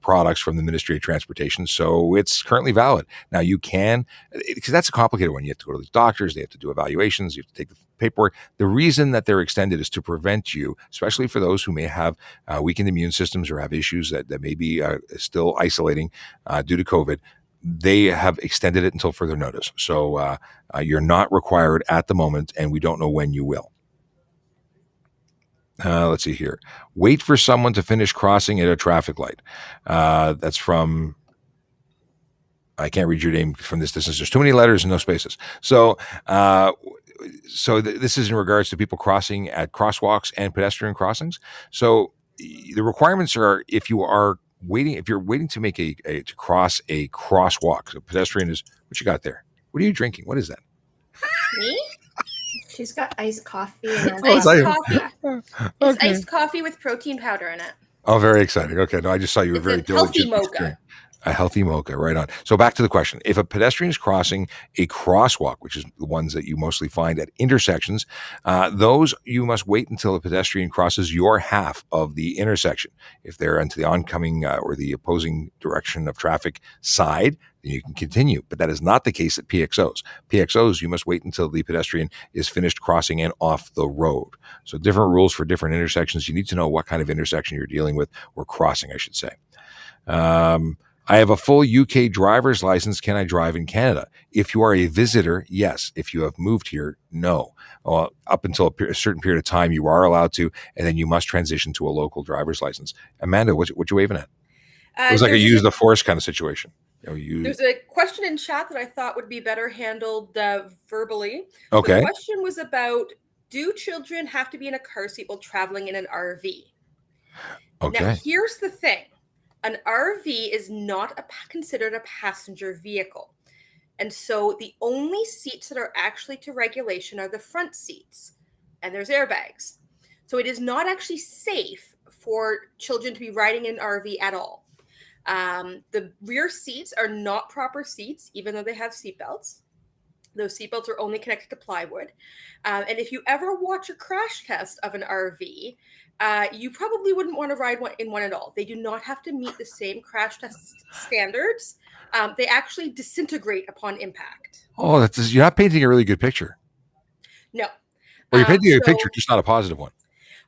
products from the Ministry of Transportation. So it's currently valid. Now you can, because that's a complicated one. You have to go to the doctors. They have to do evaluations. You have to take the paperwork. The reason that they're extended is to prevent you, especially for those who may have weakened immune systems or have issues that may be still isolating due to COVID. They have extended it until further notice. So you're not required at the moment, and we don't know when you will. Let's see here. Wait for someone to finish crossing at a traffic light. That's from... I can't read your name from this distance. There's too many letters and no spaces. So this is in regards to people crossing at crosswalks and pedestrian crossings. So the requirements are if you're waiting to make to cross a crosswalk. So pedestrian is what you got there. What are you drinking? What is that? Me? She's got iced coffee. It's iced coffee with protein powder in it. Oh, very exciting. Okay, no, I just saw you were very a healthy diligent. mocha. A healthy mocha, right on. So back to the question. If a pedestrian is crossing a crosswalk, which is the ones that you mostly find at intersections, those you must wait until the pedestrian crosses your half of the intersection. If they're into the oncoming or the opposing direction of traffic side, then you can continue. But that is not the case at PXOs. PXOs, you must wait until the pedestrian is finished crossing and off the road. So different rules for different intersections. You need to know what kind of intersection you're dealing with, or crossing, I should say. I have a full UK driver's license. Can I drive in Canada? If you are a visitor, yes. If you have moved here, no. Up until a certain period of time, you are allowed to, and then you must transition to a local driver's license. Amanda, what you waving at? It was like a use the force kind of situation. There's a question in chat that I thought would be better handled verbally. Okay. The question was about, do children have to be in a car seat while traveling in an RV? Okay. Now, here's the thing. An RV is not considered a passenger vehicle. And so the only seats that are actually to regulation are the front seats, and there's airbags. So it is not actually safe for children to be riding in an RV at all. The rear seats are not proper seats, even though they have seatbelts. Those seatbelts are only connected to plywood. And if you ever watch a crash test of an RV, you probably wouldn't want to ride in one at all. They do not have to meet the same crash test standards. They actually disintegrate upon impact. Oh, you're not painting a really good picture. No. Well, you're painting a picture, just not a positive one.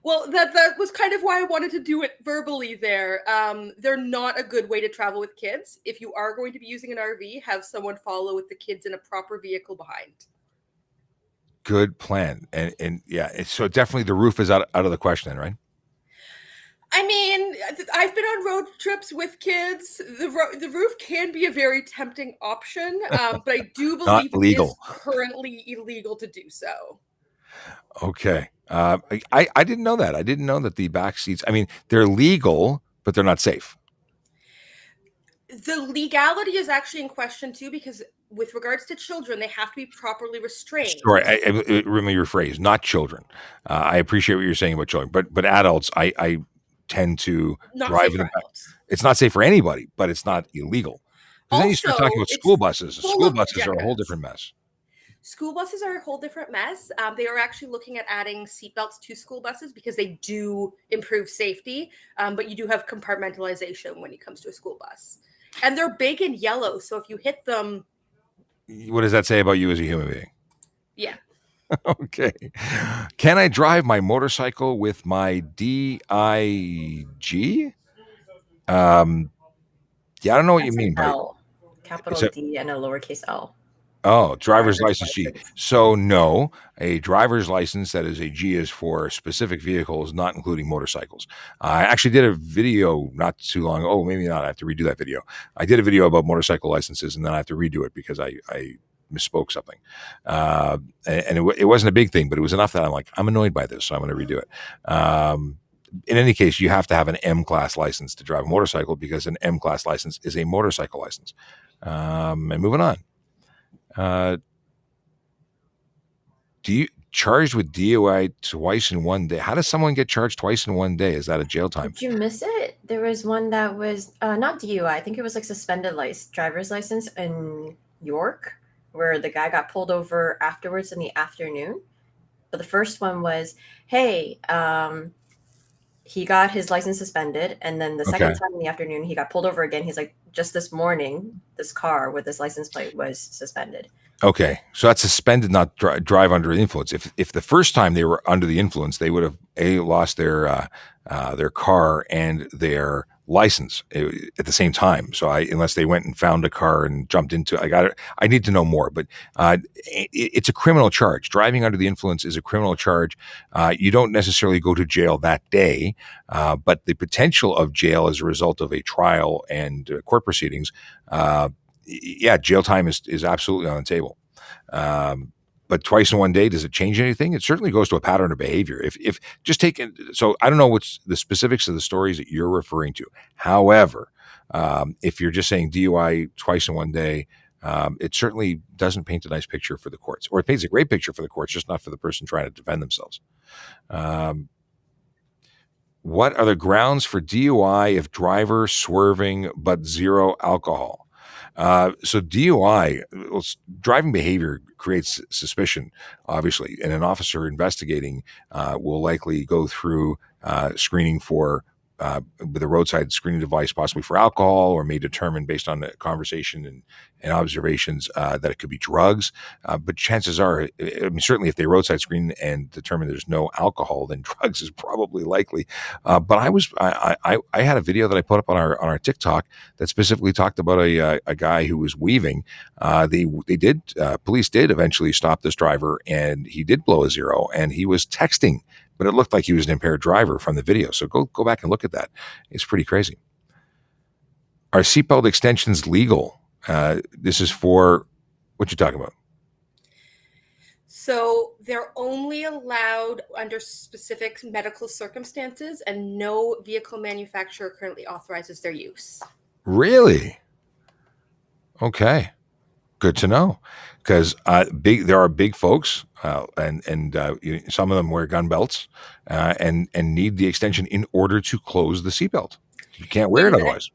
Well, that was kind of why I wanted to do it verbally there. They're not a good way to travel with kids. If you are going to be using an RV, have someone follow with the kids in a proper vehicle behind. Good plan. And yeah, so definitely the roof is out of the question then, right? I mean, I've been on road trips with kids. The roof can be a very tempting option, but I do believe it is currently illegal to do so. Okay. I didn't know that. I didn't know that the back seats, I mean, they're legal, but they're not safe. The legality is actually in question too, because with regards to children, they have to be properly restrained. Sorry, let me rephrase. Not children. I appreciate what you're saying about children, but adults, I tend to not drive safe in. For adults. It's not safe for anybody, but it's not illegal. Because then you start talking about school buses. School buses are a whole different mess. School buses are a whole different mess. They are actually looking at adding seatbelts to school buses because they do improve safety, but you do have compartmentalization when it comes to a school bus. And they're big and yellow, so if you hit them... What does that say about you as a human being? Yeah. Okay. Can I drive my motorcycle with my DIG? Yeah, I don't know what you mean by L, capital D and a lowercase L. Oh, driver's license G. So no, a driver's license that is a G is for specific vehicles, not including motorcycles. I actually did a video not too long. Oh, maybe not. I have to redo that video. I did a video about motorcycle licenses, and then I have to redo it because I misspoke something. And it wasn't a big thing, but it was enough that I'm like, I'm annoyed by this, so I'm going to redo it. In any case, you have to have an M-class license to drive a motorcycle because an M-class license is a motorcycle license. And moving on. Do you charged with DUI twice in one day? How does someone get charged twice in one day? Is that a jail time? Did you miss it? There was one that was not DUI. I think it was like suspended driver's license in York, where the guy got pulled over afterwards in the afternoon. But the first one was, hey, he got his license suspended, and then the second time in the afternoon, he got pulled over again. He's like, just this morning, this car with this license plate was suspended. Okay, so that's suspended, not drive under the influence. If the first time they were under the influence, they would have lost their car and their license at the same time. So unless they went and found a car and jumped into it, I need to know more. But it's a criminal charge. Driving under the influence is a criminal charge. You don't necessarily go to jail that day, but the potential of jail as a result of a trial and court proceedings. Yeah, jail time is absolutely on the table. But twice in one day, does it change anything? It certainly goes to a pattern of behavior. If just so I don't know what's the specifics of the stories that you're referring to. However, if you're just saying DUI twice in one day, it certainly doesn't paint a nice picture for the courts, or it paints a great picture for the courts, just not for the person trying to defend themselves. What are the grounds for DUI if driver swerving but zero alcohol? So DUI, driving behavior creates suspicion, obviously, and an officer investigating will likely go through screening for with a roadside screening device, possibly for alcohol, or may determine based on the conversation and observations that it could be drugs. But chances are, I mean, certainly if they roadside screen and determine there's no alcohol, then drugs is probably likely. But I had a video that I put up on our TikTok that specifically talked about a guy who was weaving. Police did eventually stop this driver, and he did blow a zero, and he was texting, but it looked like he was an impaired driver from the video. So go back and look at that. It's pretty crazy. Are seatbelt extensions legal? This is for what you talking about? So they're only allowed under specific medical circumstances, and no vehicle manufacturer currently authorizes their use. Really? Okay. Good to know, because there are big folks, and some of them wear gun belts, and need the extension in order to close the seatbelt. You can't wear it otherwise.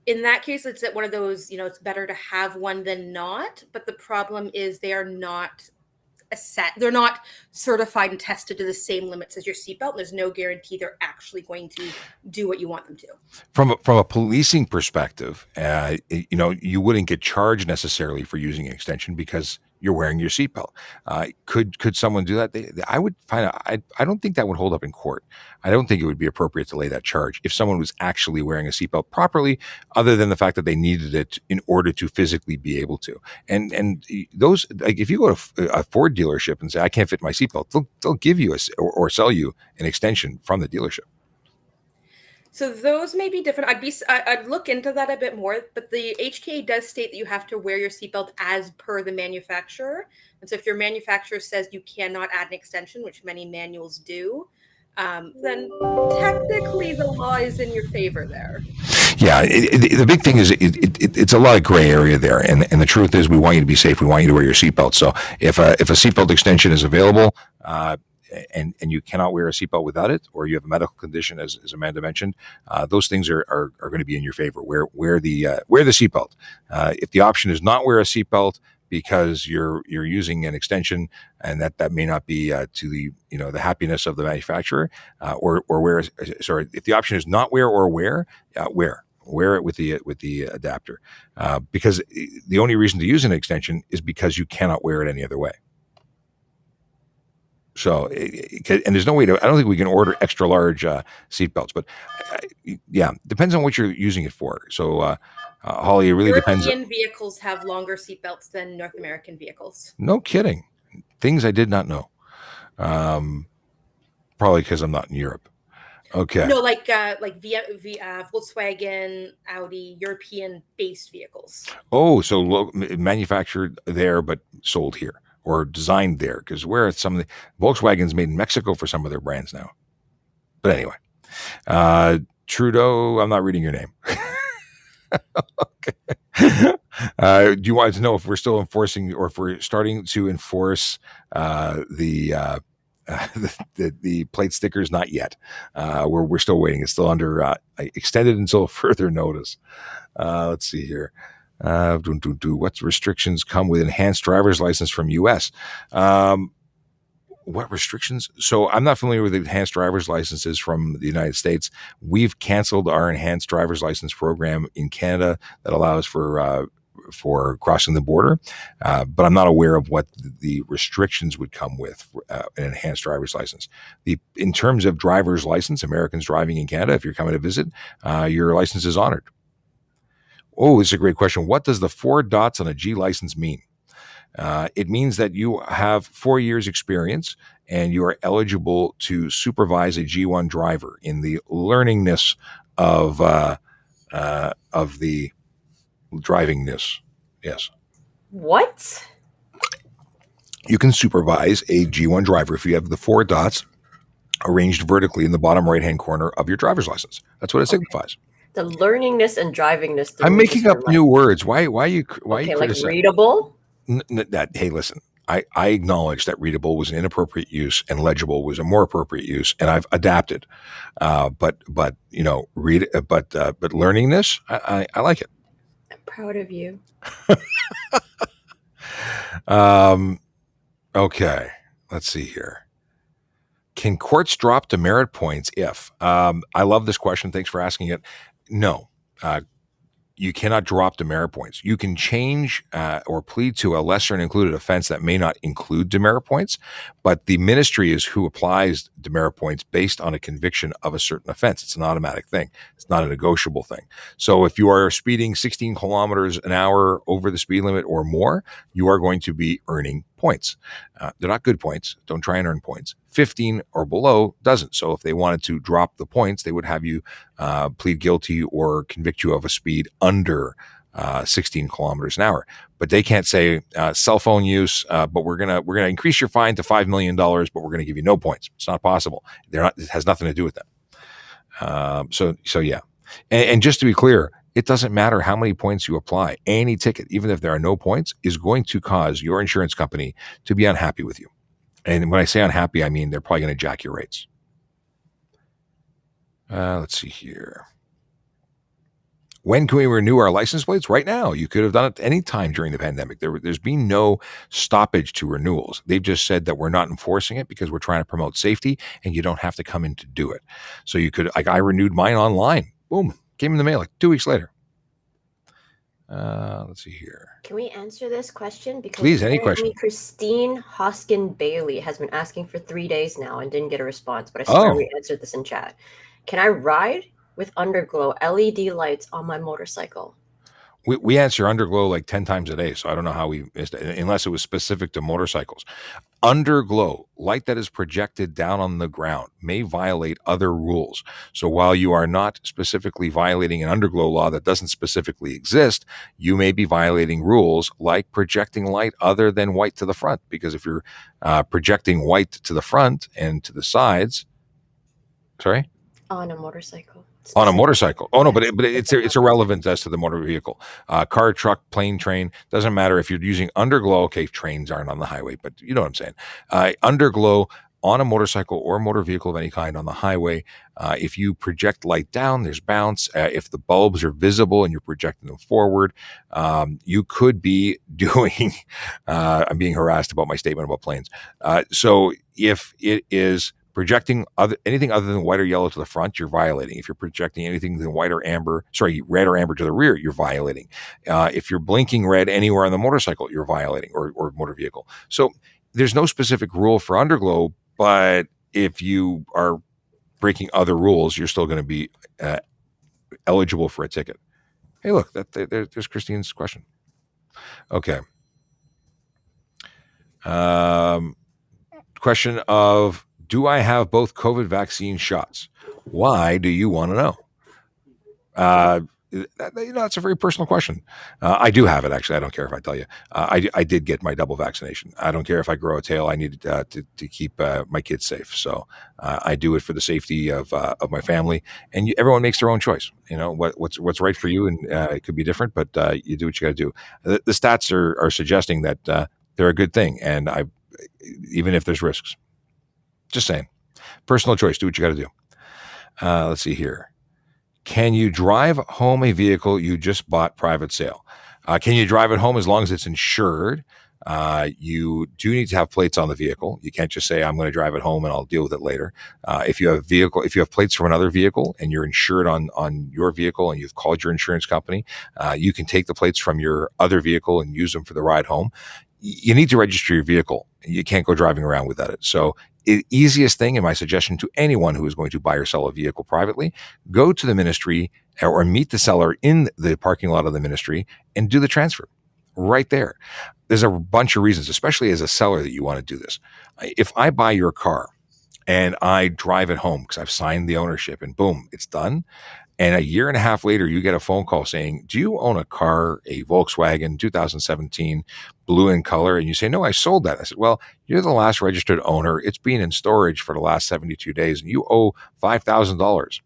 In that case, it's one of those, it's better to have one than not. But the problem is they are not they're not certified and tested to the same limits as your seatbelt. There's no guarantee they're actually going to do what you want them to. From a policing perspective, you wouldn't get charged necessarily for using an extension because you're wearing your seatbelt. Could someone do that? I would find out. I don't think that would hold up in court. I don't think it would be appropriate to lay that charge if someone was actually wearing a seatbelt properly, other than the fact that they needed it in order to physically be able to. And those, like, if you go to a Ford dealership and say, I can't fit my seatbelt, they'll give you or sell you an extension from the dealership. So those may be different. I'd look into that a bit more, but the HKA does state that you have to wear your seatbelt as per the manufacturer. And so if your manufacturer says you cannot add an extension, which many manuals do, then technically the law is in your favor there. Yeah, the big thing is it's a lot of gray area there, and the truth is we want you to be safe. We want you to wear your seatbelt. So if a seatbelt extension is available, and you cannot wear a seatbelt without it, or you have a medical condition, as Amanda mentioned, those things are going to be in your favor. Wear the seatbelt. If the option is not wear a seatbelt because you're using an extension, and that may not be to the happiness of the manufacturer, or wear. Sorry, if the option is not wear or wear it with the adapter, because the only reason to use an extension is because you cannot wear it any other way. So, and there's no way I don't think we can order extra large seatbelts, but yeah, depends on what you're using it for. So, Holly, it really depends. European vehicles have longer seatbelts than North American vehicles. No kidding. Things I did not know. Probably because I'm not in Europe. Okay. No, like Volkswagen, Audi, European-based vehicles. Oh, so manufactured there but sold here, or designed there, because where some of the Volkswagen's made in Mexico for some of their brands now. But anyway, Trudeau, I'm not reading your name. Okay. Do you want to know if we're still enforcing, or if we're starting to enforce the plate stickers? Not yet. We're still waiting. It's still under extended until further notice. Let's see here. What restrictions come with enhanced driver's license from U.S.? What restrictions? So I'm not familiar with enhanced driver's licenses from the United States. We've canceled our enhanced driver's license program in Canada that allows for crossing the border, but I'm not aware of what the restrictions would come with an enhanced driver's license. In terms of driver's license, Americans driving in Canada, if you're coming to visit, your license is honored. Oh, this is a great question. What does the 4 dots on a G license mean? It means that you have 4 years experience and you are eligible to supervise a G1 driver in the learningness of the drivingness. Yes. What? You can supervise a G1 driver if you have the 4 dots arranged vertically in the bottom right-hand corner of your driver's license. That's what it signifies. The learningness and drivingness. I'm making up new words. Why are you like criticizing? readable? Hey, listen. I acknowledge that readable was an inappropriate use and legible was a more appropriate use, and I've adapted. But but learning this, I like it. I'm proud of you. Okay, let's see here. Can courts drop demerit points if? I love this question. Thanks for asking it. No. You cannot drop demerit points. You can change or plead to a lesser and included offense that may not include demerit points, but the ministry is who applies demerit points based on a conviction of a certain offense. It's an automatic thing. It's not a negotiable thing. So if you are speeding 16 kilometers an hour over the speed limit or more, you are going to be earning points. They're not good points. Don't try and earn points. 15 or below doesn't. So if they wanted to drop the points, they would have you plead guilty or convict you of a speed under 16 kilometers an hour. But they can't say cell phone use, but we're gonna increase your fine to $5 million, but we're gonna give you no points. It's not possible. It has nothing to do with that. So yeah. And just to be clear, it doesn't matter how many points you apply. Any ticket, even if there are no points, is going to cause your insurance company to be unhappy with you. And when I say unhappy, I mean they're probably going to jack your rates. Let's see here. When can we renew our license plates? Right now. You could have done it any time during the pandemic. There's been no stoppage to renewals. They've just said that we're not enforcing it because we're trying to promote safety and you don't have to come in to do it. So you could, like I renewed mine online. Boom. Came in the mail like 2 weeks later. Let's see here. Can we answer this question? Because please, any question. Christine Hoskin Bailey has been asking for 3 days now and didn't get a response, but I swear we answered this in chat. Can I ride with Underglow LED lights on my motorcycle? We answer Underglow like 10 times a day, so I don't know how we missed it, unless it was specific to motorcycles. Underglow, light that is projected down on the ground, may violate other rules. So while you are not specifically violating an underglow law that doesn't specifically exist, you may be violating rules like projecting light other than white to the front. Because if you're projecting white to the front and to the sides, sorry? On a motorcycle. On a motorcycle. Oh no, but it's irrelevant as to the motor vehicle. Car, truck, plane, train, doesn't matter if you're using underglow. Okay, trains aren't on the highway, but you know what I'm saying. Underglow on a motorcycle or motor vehicle of any kind on the highway. If you project light down, there's bounce. If the bulbs are visible and you're projecting them forward, you could be doing, I'm being harassed about my statement about planes. So if it is projecting anything other than white or yellow to the front, you're violating. If you're projecting anything than red or amber to the rear, you're violating. If you're blinking red anywhere on the motorcycle, you're violating, or motor vehicle. So there's no specific rule for underglow, but if you are breaking other rules, you're still going to be eligible for a ticket. Hey, look, there's Christine's question. Okay. Question of, do I have both COVID vaccine shots? Why do you want to know? That's a very personal question. I do have it, actually. I don't care if I tell you. I did get my double vaccination. I don't care if I grow a tail. I needed to keep my kids safe. So I do it for the safety of my family. And everyone makes their own choice. You know, what's right for you, and it could be different, but you do what you got to do. The stats are suggesting that they're a good thing, and even if there's risks. Just saying. Personal choice. Do what you got to do. Let's see here. Can you drive home a vehicle you just bought private sale? Can you drive it home as long as it's insured? You do need to have plates on the vehicle. You can't just say, I'm going to drive it home and I'll deal with it later. If you have plates from another vehicle and you're insured on your vehicle and you've called your insurance company, you can take the plates from your other vehicle and use them for the ride home. You need to register your vehicle. You can't go driving around without it. So the easiest thing, and my suggestion to anyone who is going to buy or sell a vehicle privately, go to the ministry or meet the seller in the parking lot of the ministry and do the transfer right there. There's a bunch of reasons, especially as a seller, that you want to do this. If I buy your car and I drive it home because I've signed the ownership and boom, it's done. And a year and a half later, you get a phone call saying, do you own a car, a Volkswagen 2017, blue in color? And you say, no, I sold that. I said, well, you're the last registered owner. It's been in storage for the last 72 days, and you owe $5,000.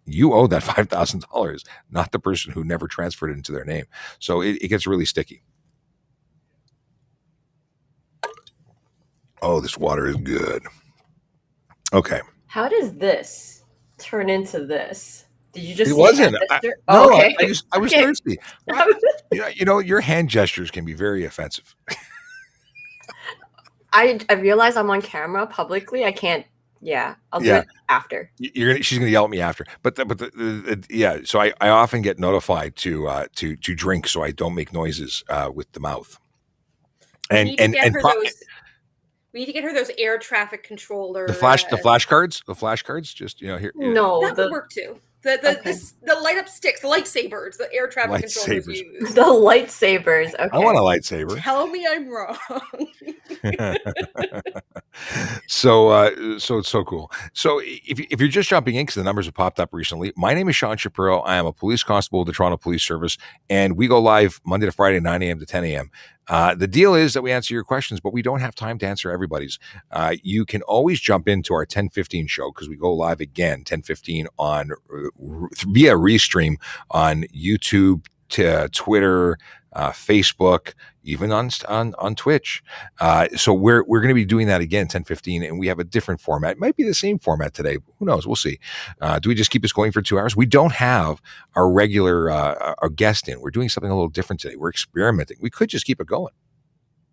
You owe that $5,000, not the person who never transferred it into their name. So it gets really sticky. Oh, this water is good. Okay. How does this turn into this? Did you just It see a hand wasn't. gesture? No, Oh, okay. I was Okay. thirsty. What? You know, your hand gestures can be very offensive. I realize I'm on camera publicly. I can't. Yeah, I'll do Yeah. it after. She's gonna yell at me after. But yeah. So I often get notified to drink so I don't make noises with the mouth. We And need to and get and her pro- those. We need to get her those air traffic controller. the flashcards. Just here. No, That would work too. The light up sticks, the lightsabers, the air traffic controllers Lightsabers. use. the lightsabers. Okay. I want a lightsaber. Tell me I'm wrong. So it's so cool. So if you're just jumping in because the numbers have popped up recently, my name is Sean Shapiro. I am a police constable with the Toronto Police Service, and we go live Monday to Friday, 9 a.m. to 10 a.m. The deal is that we answer your questions, but we don't have time to answer everybody's. You can always jump into our 10:15 show because we go live again 10:15 on via restream on YouTube, Twitter, Facebook, even on Twitch. So we're going to be doing that again 10:15, and we have a different format. It might be the same format today. Who knows? We'll see. Do we just keep this going for 2 hours? We don't have our regular our guest in. We're doing something a little different today. We're experimenting. We could just keep it going.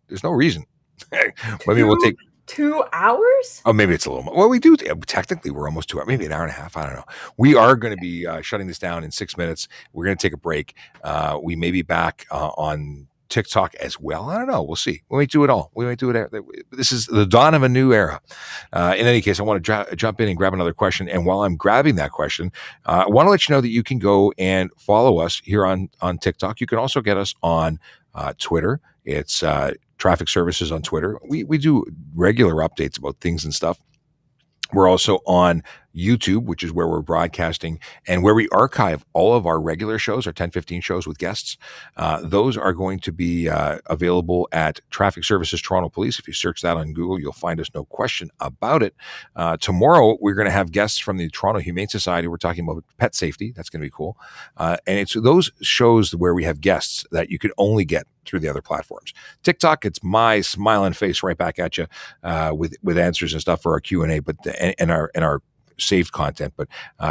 There's no reason. Maybe we'll take 2 hours. Oh, maybe it's a little more. Well, we do. Technically, we're almost 2 hours, maybe an hour and a half. I don't know. We are going to be shutting this down in 6 minutes. We're going to take a break. We may be back on TikTok as well. I don't know. We'll see. We might do it all. We might do it. This is the dawn of a new era. In any case, I want to jump in and grab another question. And while I'm grabbing that question, I want to let you know that you can go and follow us here on TikTok. You can also get us on Twitter. It's Traffic Services on Twitter. We do regular updates about things and stuff. We're also on YouTube, which is where we're broadcasting and where we archive all of our regular shows, our 10:15 shows with guests. Those are going to be available at Traffic Services Toronto Police. If you search that on Google, you'll find us, no question about it. Tomorrow, we're going to have guests from the Toronto Humane Society. We're talking about pet safety. That's going to be cool. And it's those shows where we have guests that you could only get through the other platforms. TikTok, it's my smiling face right back at you with answers and stuff for our Q&A, but and our saved content. But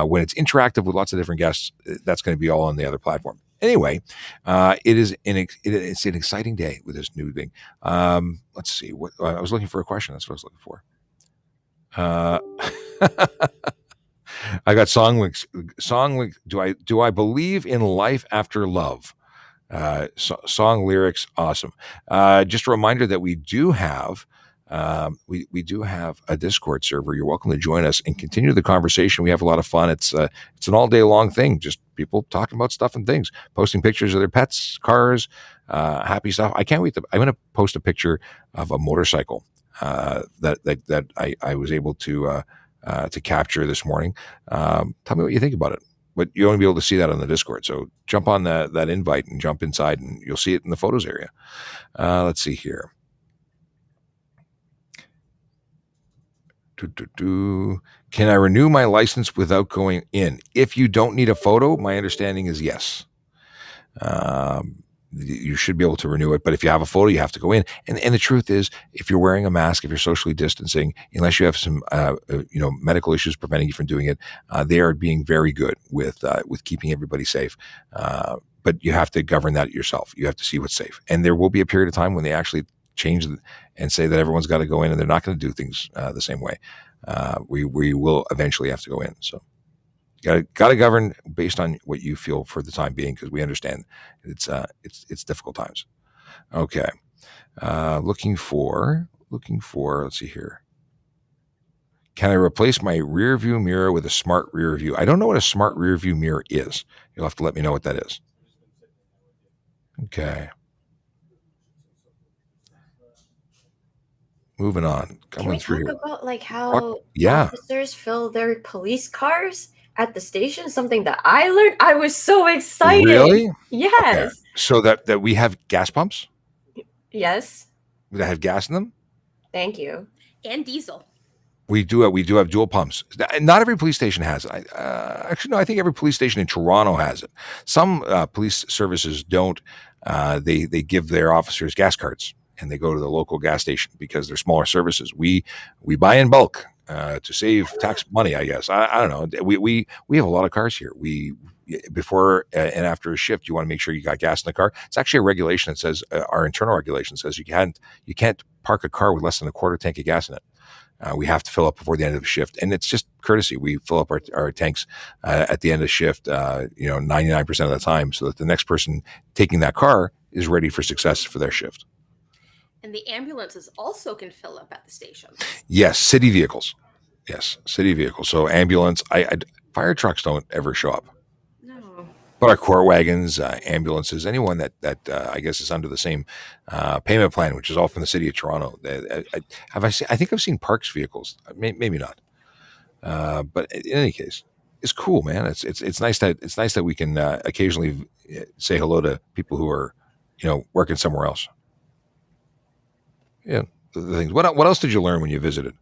when it's interactive with lots of different guests, that's going to be all on the other platform. Anyway, it's an exciting day with this new thing. Let's see. What I was looking for a question. That's what I was looking for. I got song links. Do I believe in life after love? Song lyrics, awesome. Just a reminder that we do have we do have a Discord server. You're welcome to join us and continue the conversation. We have a lot of fun. It's an all day long thing. Just people talking about stuff and things, posting pictures of their pets, cars, happy stuff. I can't wait. I'm going to post a picture of a motorcycle that I was able to capture this morning. Tell me what you think about it. But you'll only be able to see that on the Discord. So jump on that invite and jump inside, and you'll see it in the photos area. Let's see here. Can I renew my license without going in? If you don't need a photo, my understanding is yes. You should be able to renew it, but if you have a photo, you have to go in. And the truth is, if you're wearing a mask, if you're socially distancing, unless you have some medical issues preventing you from doing it, they are being very good with keeping everybody safe. But you have to govern that yourself. You have to see what's safe, and there will be a period of time when they actually change and say that everyone's got to go in, and they're not going to do things the same way. We will eventually have to go in. So. Got to govern based on what you feel for the time being, because we understand it's difficult times. Okay, looking for. Let's see here. Can I replace my rear view mirror with a smart rear view? I don't know what a smart rear view mirror is. You'll have to let me know what that is. Okay. Moving on. Can we talk about like how officers fill their police cars at the station? Something that I learned. I was so excited. Really? Yes. Okay. So that we have gas pumps? Yes. That have gas in them? Thank you. And diesel. We do have dual pumps. Not every police station has it. Actually, no, I think every police station in Toronto has it. Some police services don't. They give their officers gas cards. and they go to the local gas station because they're smaller services. We buy in bulk to save tax money, I guess. I don't know. We have a lot of cars here. We before and after a shift, you want to make sure you got gas in the car. It's actually a regulation that says our internal regulation says you can't park a car with less than a quarter tank of gas in it. We have to fill up before the end of the shift, and it's just courtesy. We fill up our tanks at the end of the shift, 99% of the time, so that the next person taking that car is ready for success for their shift. And the ambulances also can fill up at the stations. Yes, city vehicles. Yes, city vehicles. So ambulance, fire trucks don't ever show up. No. But our court wagons, ambulances, anyone that I guess is under the same payment plan, which is all from the city of Toronto. I think I've seen Parks vehicles, maybe not. But in any case, it's cool, man. It's nice that we can occasionally say hello to people who are, working somewhere else. Yeah, the things. What else did you learn when you visited?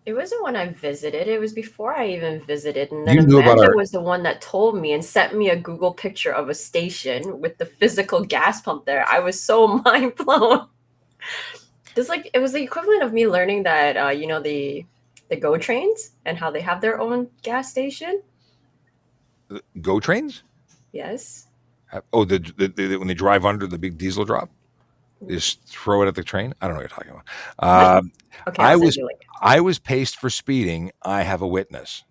It wasn't when I visited. It was before I even visited. And then You knew about Amanda was the one that told me and sent me a Google picture of a station with the physical gas pump there. I was so mind blown. It was the equivalent of me learning that, the GO trains and how they have their own gas station. GO trains? Yes. Oh, the when they drive under the big diesel drop? They just throw it at the train? I don't know what you're talking about. Okay, I was paced for speeding. I have a witness.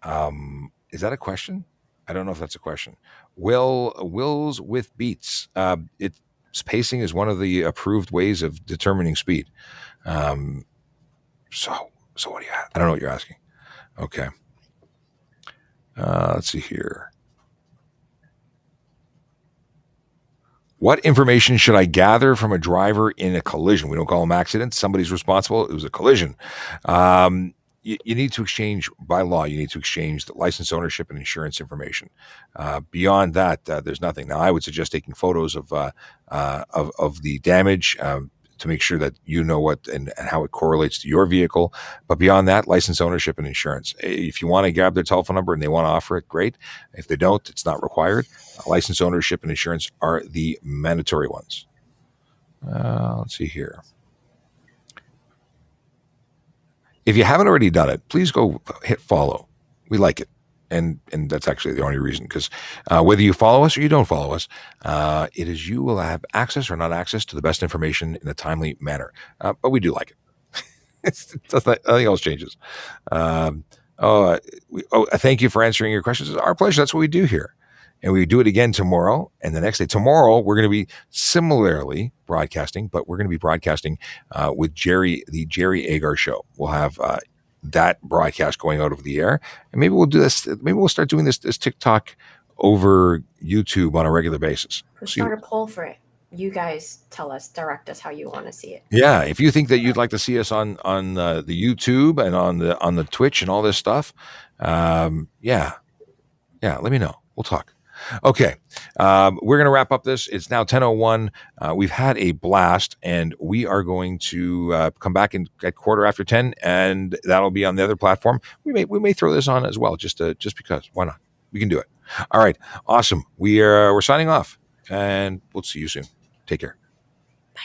Is that a question? I don't know if that's a question. Wills with beats. Pacing is one of the approved ways of determining speed. So what do you have? I don't know what you're asking. Okay. Let's see here. What information should I gather from a driver in a collision? We don't call them accidents. Somebody's responsible. It was a collision. You need to exchange, by law, you need to exchange the license, ownership, and insurance information. Beyond that, there's nothing. Now, I would suggest taking photos of the damage to make sure that you know what and how it correlates to your vehicle. But beyond that, license, ownership, and insurance. If you want to grab their telephone number and they want to offer it, great. If they don't, it's not required. License, ownership, and insurance are the mandatory ones. Let's see here. If you haven't already done it, please go hit follow. We like it. And that's actually the only reason, because whether you follow us or you don't follow us, it is you will have access or not access to the best information in a timely manner. But we do like it. Nothing else changes. Thank you for answering your questions. It's our pleasure. That's what we do here. And we do it again tomorrow and the next day. Tomorrow, we're going to be similarly broadcasting, but we're going to be broadcasting with the Jerry Agar Show. We'll have that broadcast going out over the air. And maybe we'll do this. Maybe we'll start doing this TikTok over YouTube on a regular basis. We'll start a poll for it. You guys direct us how you want to see it. Yeah, if you think that you'd like to see us on the YouTube and on the Twitch and all this stuff, let me know. We'll talk. Okay, we're going to wrap up this. It's now 10:01. We've had a blast, and we are going to come back at 10:15, and that'll be on the other platform. We may throw this on as well, just because. Why not? We can do it. All right, awesome. We're signing off, and we'll see you soon. Take care. Bye.